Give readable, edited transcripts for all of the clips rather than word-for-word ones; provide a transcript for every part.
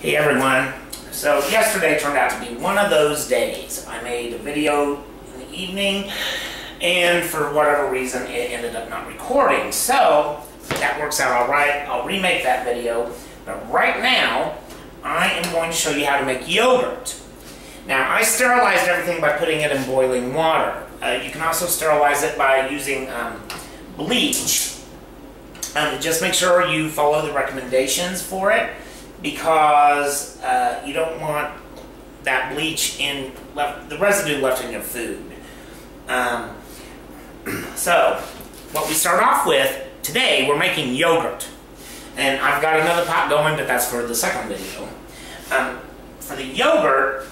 Hey everyone. So yesterday turned out to be one of those days. I made a video in the evening and for whatever reason it ended up not recording. So that works out all right. I'll remake that video. But right now I am going to show you how to make yogurt. Now I sterilized everything by putting it in boiling water. You can also sterilize it by using bleach. Just make sure you follow the recommendations for it, because you don't want that bleach the residue left in your food. So what we start off with today, we're making yogurt, and I've got another pot going, but that's for the second video. For the yogurt,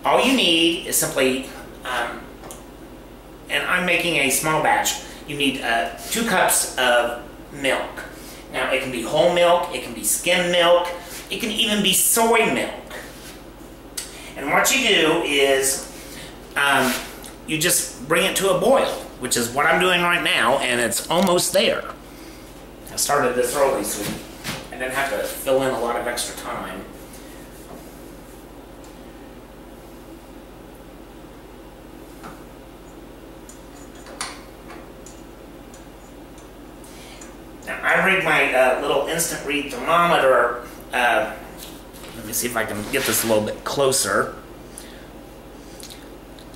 all you need is simply, and I'm making a small batch, you need 2 cups of milk. Now it can be whole milk, it can be skim milk, it can even be soy milk. And what you do is you just bring it to a boil, which is what I'm doing right now, and it's almost there. I started this early so I didn't have to fill in a lot of extra time. Now, I read my little instant read thermometer. Let me see if I can get this a little bit closer.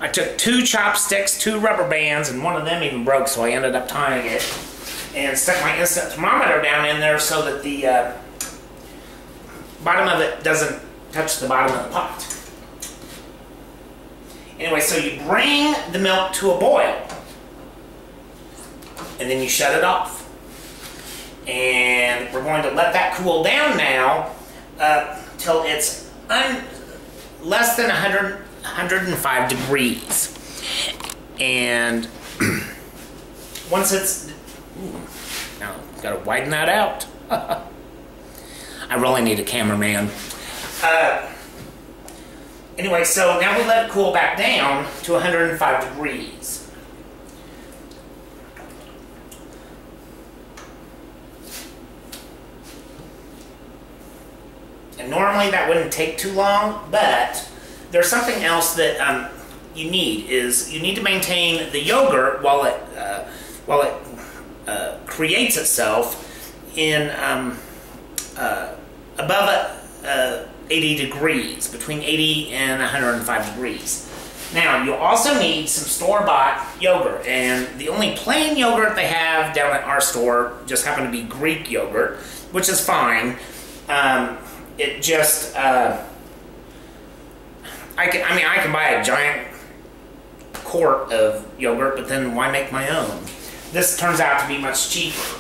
I took 2 chopsticks, 2 rubber bands, and one of them even broke, so I ended up tying it, and stuck my instant thermometer down in there so that the bottom of it doesn't touch the bottom of the pot. Anyway, so you bring the milk to a boil, and then you shut it off. And we're going to let that cool down now till it's less than 105 degrees. And once it's, now gotta widen that out. I really need a cameraman. Anyway, so now we let it cool back down to 105 degrees. And normally that wouldn't take too long, but there's something else that you need to maintain the yogurt while it creates itself in above 80 degrees, between 80 and 105 degrees. Now you also need some store-bought yogurt, and the only plain yogurt they have down at our store just happened to be Greek yogurt, which is fine. It just, I can buy a giant quart of yogurt, but then why make my own? This turns out to be much cheaper.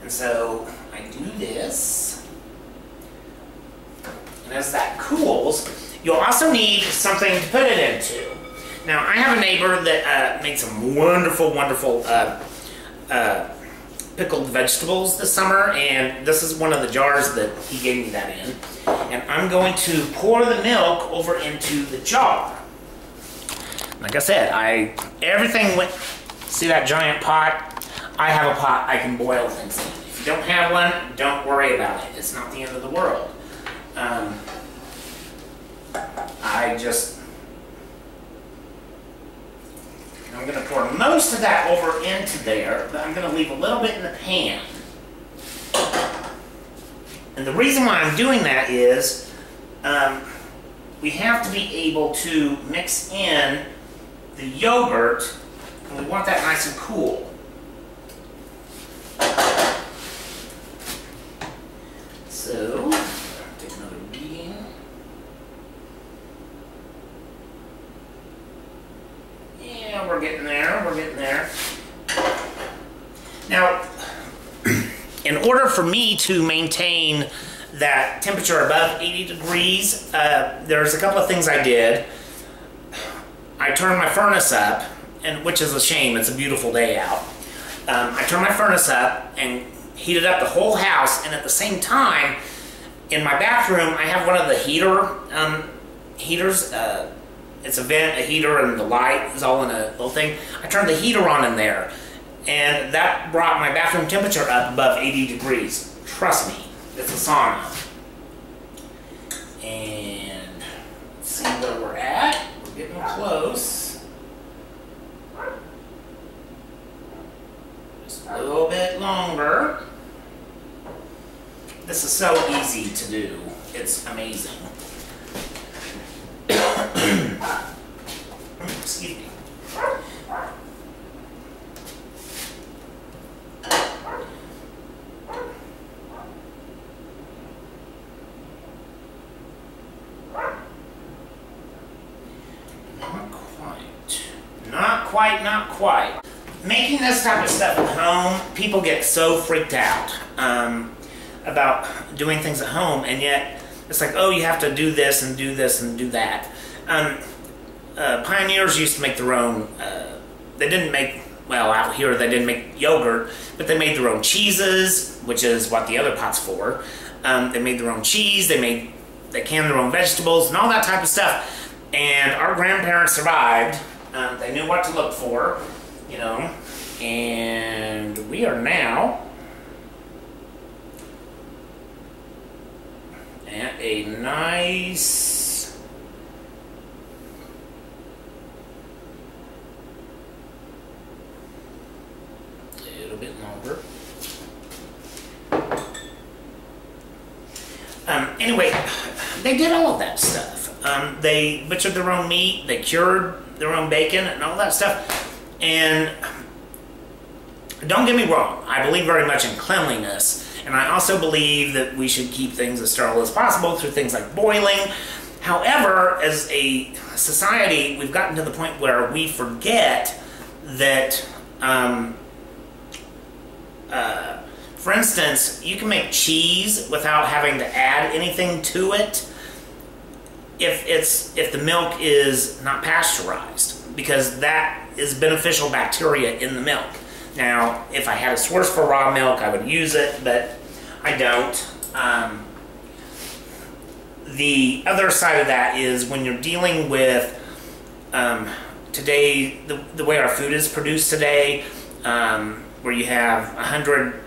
And so I do this, and as that cools, you'll also need something to put it into. Now, I have a neighbor that made some wonderful, wonderful pickled vegetables this summer, and this is one of the jars that he gave me that in. And I'm going to pour the milk over into the jar. Like I said, everything went, see that giant pot? I have a pot I can boil things in. If you don't have one, don't worry about it. It's not the end of the world. I'm going to pour most of that over into there, but I'm going to leave a little bit in the pan. And the reason why I'm doing that is we have to be able to mix in the yogurt, and we want that nice and cool. So, take another reading. Yeah, we're getting there, we're getting there. Now, in order for me to maintain that temperature above 80 degrees, there's a couple of things I did. I turned my furnace up, and which is a shame, it's a beautiful day out. I turned my furnace up and heated up the whole house, and at the same time, in my bathroom, I have one of the heaters. It's a vent, a heater, and the light is all in a little thing. I turned the heater on in there, and that brought my bathroom temperature up above 80 degrees. Trust me, it's a sauna. And let's see where we're at. We're getting close. Just a little bit longer. This is so easy to do. It's amazing. Excuse me. Not quite. Making this type of stuff at home, people get so freaked out about doing things at home, and yet it's like, oh, you have to do this and do this and do that. Pioneers used to make their own, they didn't make, well, out here they didn't make yogurt, but they made their own cheeses, which is what the other pot's for. They made their own cheese, they canned their own vegetables and all that type of stuff. And our grandparents survived. They knew what to look for, you know, and we are now at a nice little bit longer. Anyway, they did all of that stuff. They butchered their own meat, they cured their own bacon and all that stuff. And don't get me wrong, I believe very much in cleanliness, and I also believe that we should keep things as sterile as possible through things like boiling. However, as a society, we've gotten to the point where we forget that, for instance, you can make cheese without having to add anything to it if the milk is not pasteurized, because that is beneficial bacteria in the milk. Now, if I had a source for raw milk, I would use it, but I don't. The other side of that is when you're dealing with today, the way our food is produced today, where you have 100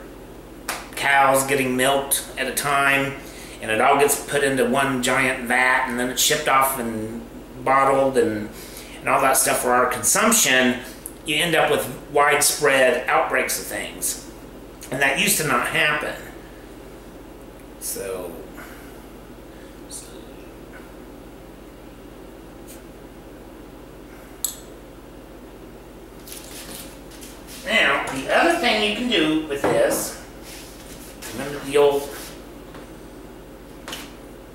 cows getting milked at a time, and it all gets put into one giant vat, and then it's shipped off and bottled and all that stuff for our consumption, you end up with widespread outbreaks of things. And that used to not happen. So now, the other thing you can do with this, remember the old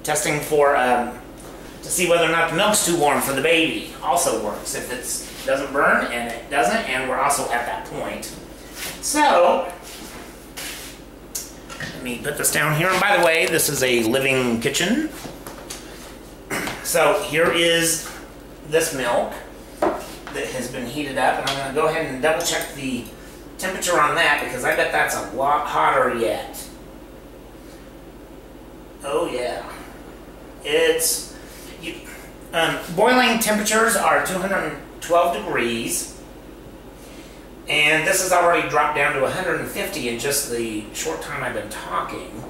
testing for to see whether or not the milk's too warm for the baby also works. If it doesn't burn, and it doesn't, and we're also at that point. So let me put this down here. And by the way, this is a living kitchen. So here is this milk that has been heated up, and I'm going to go ahead and double check the temperature on that, because I bet that's a lot hotter yet. Oh yeah. It's boiling temperatures are 212 degrees, and this has already dropped down to 150 in just the short time I've been talking.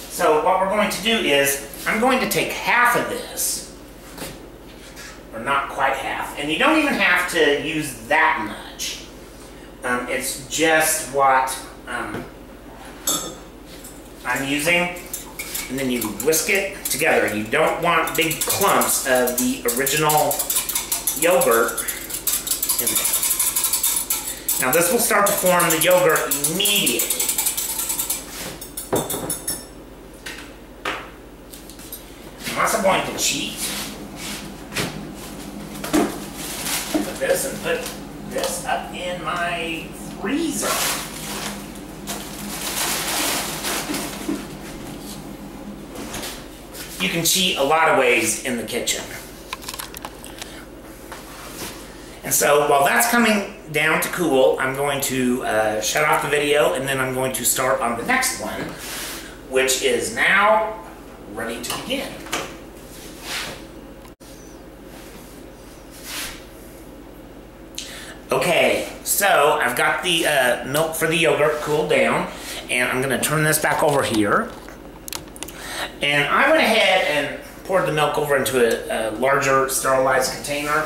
So what we're going to do is, I'm going to take half of this, or not quite half, and you don't even have to use that much. It's just what I'm using, and then you whisk it together. You don't want big clumps of the original yogurt in there. Now this will start to form the yogurt immediately. I'm also going to cheat. Put this and put this up in my freezer. You can cheat a lot of ways in the kitchen. And so while that's coming down to cool, I'm going to shut off the video, and then I'm going to start on the next one, which is now ready to begin. Okay, so I've got the milk for the yogurt cooled down, and I'm going to turn this back over here. And I went ahead and poured the milk over into a larger sterilized container,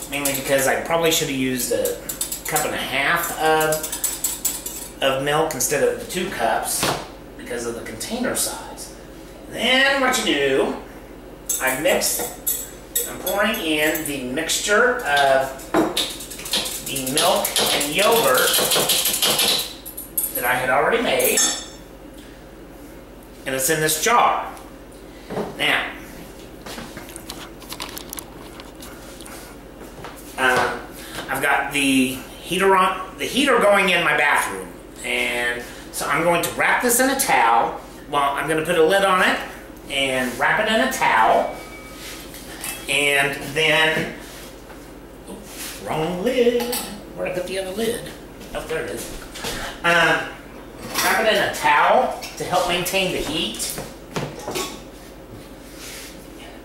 mainly because I probably should have used a cup and a half of milk instead of the 2 cups because of the container size. Then what you do, I'm pouring in the mixture of the milk and yogurt that I had already made, and it's in this jar. Now, I've got the heater going in my bathroom, and so I'm going to wrap this in a towel. Well, I'm going to put a lid on it and wrap it in a towel, and then, wrong lid. Where'd I put the other lid? Oh, there it is. Wrap it in a towel to help maintain the heat.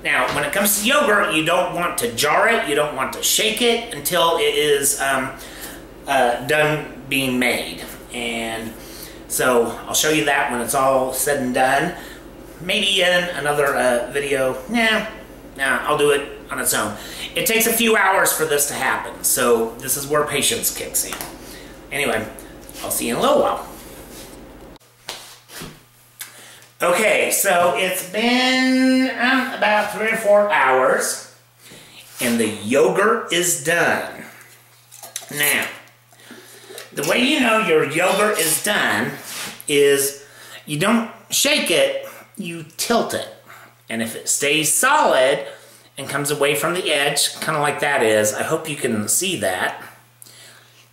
Now, when it comes to yogurt, you don't want to jar it, you don't want to shake it until it is done being made. And so I'll show you that when it's all said and done. Maybe in another video. Nah, I'll do it on its own. It takes a few hours for this to happen, so this is where patience kicks in. Anyway, I'll see you in a little while. Okay, so it's been about 3 or 4 hours, and the yogurt is done. Now, the way you know your yogurt is done is you don't shake it, you tilt it. And if it stays solid and comes away from the edge, kind of like that is, I hope you can see that,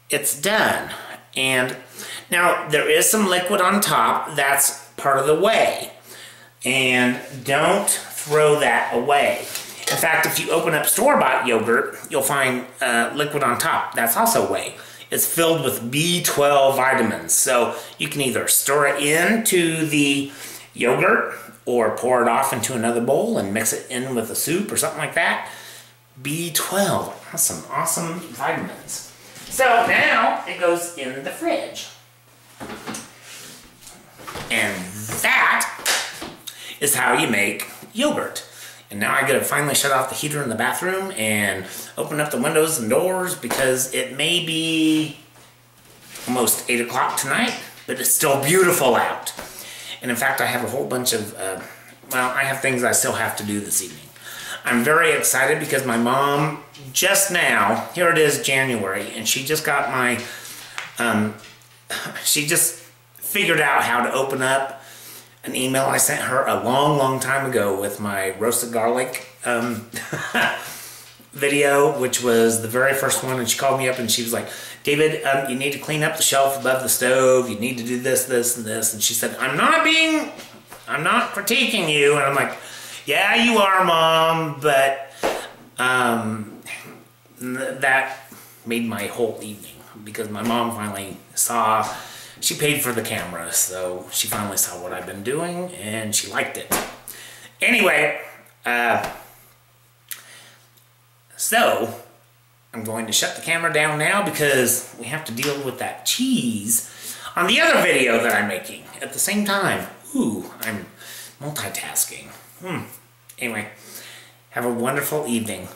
it's done. And now there is some liquid on top, that's part of the whey. And don't throw that away. In fact, if you open up store-bought yogurt, you'll find liquid on top. That's also whey. It's filled with B12 vitamins. So you can either stir it into the yogurt or pour it off into another bowl and mix it in with a soup or something like that. B12, that's some awesome vitamins. So now it goes in the fridge. And that is how you make yogurt. And now I gotta finally shut off the heater in the bathroom and open up the windows and doors because it may be almost 8 o'clock tonight, but it's still beautiful out. And in fact, I have a whole bunch of, well, I have things I still have to do this evening. I'm very excited because my mom just now, here it is January, and she just got my, she just figured out how to open up an email I sent her a long time ago with my roasted garlic video, which was the very first one, and she called me up and she was like, David, you need to clean up the shelf above the stove, you need to do this, this, and this, and she said, I'm not critiquing you, and I'm like, yeah, you are, Mom, but that made my whole evening, because my mom finally saw, she paid for the camera, so she finally saw what I've been doing, and she liked it. Anyway, so I'm going to shut the camera down now because we have to deal with that cheese on the other video that I'm making at the same time. Ooh, I'm multitasking. Anyway, have a wonderful evening.